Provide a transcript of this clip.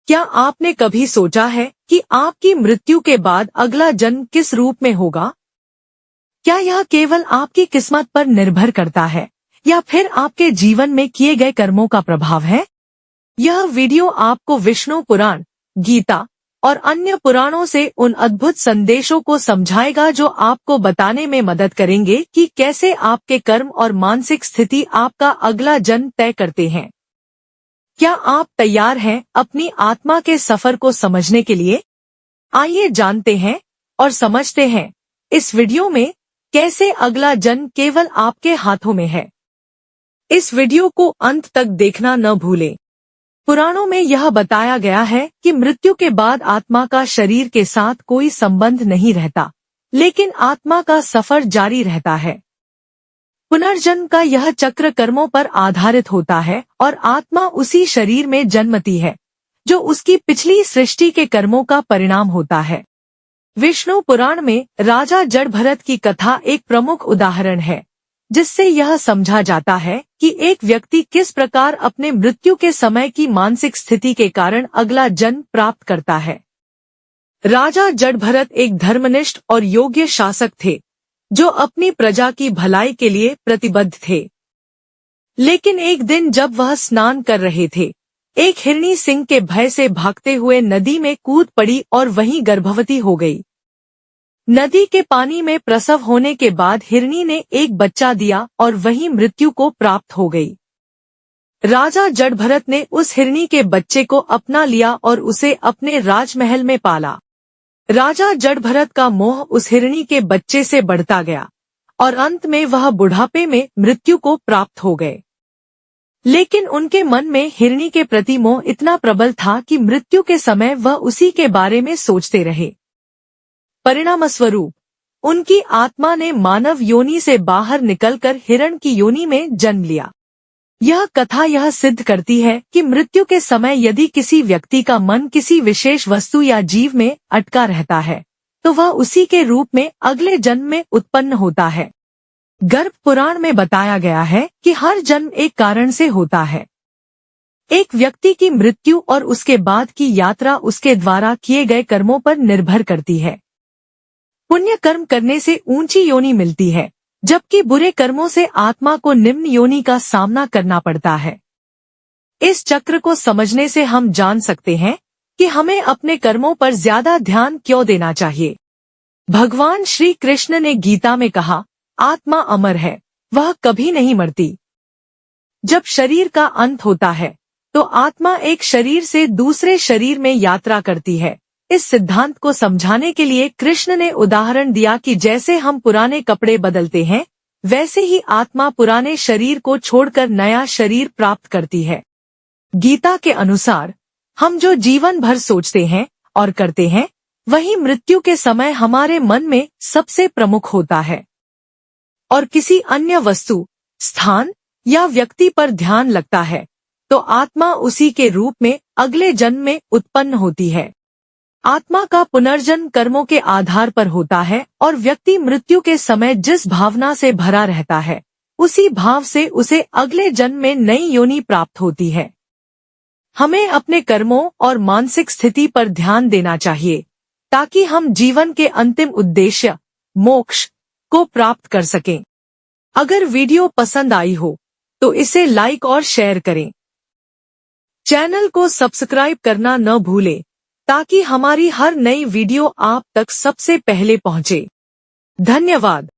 क्या आपने कभी सोचा है कि आपकी मृत्यु के बाद अगला जन्म किस रूप में होगा? क्या यह केवल आपकी किस्मत पर निर्भर करता है या फिर आपके जीवन में किए गए कर्मों का प्रभाव है? यह वीडियो आपको विष्णु पुराण, गीता और अन्य पुराणों से उन अद्भुत संदेशों को समझाएगा जो आपको बताने में मदद करेंगे कि कैसे आपके कर्म और मानसिक स्थिति आपका अगला जन्म तय करते हैं। क्या आप तैयार हैं अपनी आत्मा के सफर को समझने के लिए? आइए जानते हैं और समझते हैं इस वीडियो में कैसे अगला जन्म केवल आपके हाथों में है। इस वीडियो को अंत तक देखना न भूलें। पुराणों में यह बताया गया है कि मृत्यु के बाद आत्मा का शरीर के साथ कोई संबंध नहीं रहता, लेकिन आत्मा का सफर जारी रहता है। पुनर्जन्म का यह चक्र कर्मों पर आधारित होता है और आत्मा उसी शरीर में जन्मती है जो उसकी पिछली सृष्टि के कर्मों का परिणाम होता है। विष्णु पुराण में राजा जड़भरत की कथा एक प्रमुख उदाहरण है, जिससे यह समझा जाता है कि एक व्यक्ति किस प्रकार अपने मृत्यु के समय की मानसिक स्थिति के कारण अगला जन्म प्राप्त करता है। राजा जड़भरत एक धर्मनिष्ठ और योग्य शासक थे जो अपनी प्रजा की भलाई के लिए प्रतिबद्ध थे। लेकिन एक दिन जब वह स्नान कर रहे थे, एक हिरणी सिंह के भय से भागते हुए नदी में कूद पड़ी और वहीं गर्भवती हो गई। नदी के पानी में प्रसव होने के बाद हिरणी ने एक बच्चा दिया और वहीं मृत्यु को प्राप्त हो गई। राजा जड़भरत ने उस हिरणी के बच्चे को अपना लिया और उसे अपने राजमहल में पाला। राजा जड़भरत का मोह उस हिरणी के बच्चे से बढ़ता गया और अंत में वह बुढ़ापे में मृत्यु को प्राप्त हो गए। लेकिन उनके मन में हिरणी के प्रति मोह इतना प्रबल था कि मृत्यु के समय वह उसी के बारे में सोचते रहे। परिणामस्वरूप उनकी आत्मा ने मानव योनि से बाहर निकलकर हिरण की योनि में जन्म लिया। यह कथा यह सिद्ध करती है कि मृत्यु के समय यदि किसी व्यक्ति का मन किसी विशेष वस्तु या जीव में अटका रहता है, तो वह उसी के रूप में अगले जन्म में उत्पन्न होता है। गर्भ पुराण में बताया गया है कि हर जन्म एक कारण से होता है। एक व्यक्ति की मृत्यु और उसके बाद की यात्रा उसके द्वारा किए गए कर्मों पर निर्भर करती है। पुण्य कर्म करने से ऊंची योनि मिलती है, जबकि बुरे कर्मों से आत्मा को निम्न योनि का सामना करना पड़ता है। इस चक्र को समझने से हम जान सकते हैं कि हमें अपने कर्मों पर ज्यादा ध्यान क्यों देना चाहिए। भगवान श्री कृष्ण ने गीता में कहा, आत्मा अमर है, वह कभी नहीं मरती। जब शरीर का अंत होता है तो आत्मा एक शरीर से दूसरे शरीर में यात्रा करती है। इस सिद्धांत को समझाने के लिए कृष्ण ने उदाहरण दिया कि जैसे हम पुराने कपड़े बदलते हैं, वैसे ही आत्मा पुराने शरीर को छोड़कर नया शरीर प्राप्त करती है। गीता के अनुसार हम जो जीवन भर सोचते हैं और करते हैं, वही मृत्यु के समय हमारे मन में सबसे प्रमुख होता है। और किसी अन्य वस्तु, स्थान या व्यक्ति पर ध्यान लगता है तो आत्मा उसी के रूप में अगले जन्म में उत्पन्न होती है। आत्मा का पुनर्जन्म कर्मों के आधार पर होता है और व्यक्ति मृत्यु के समय जिस भावना से भरा रहता है, उसी भाव से उसे अगले जन्म में नई योनि प्राप्त होती है। हमें अपने कर्मों और मानसिक स्थिति पर ध्यान देना चाहिए ताकि हम जीवन के अंतिम उद्देश्य, मोक्ष को प्राप्त कर सकें। अगर वीडियो पसंद आई हो तो इसे लाइक और शेयर करें। चैनल को सब्सक्राइब करना न भूलें ताकि हमारी हर नई वीडियो आप तक सबसे पहले पहुंचे। धन्यवाद।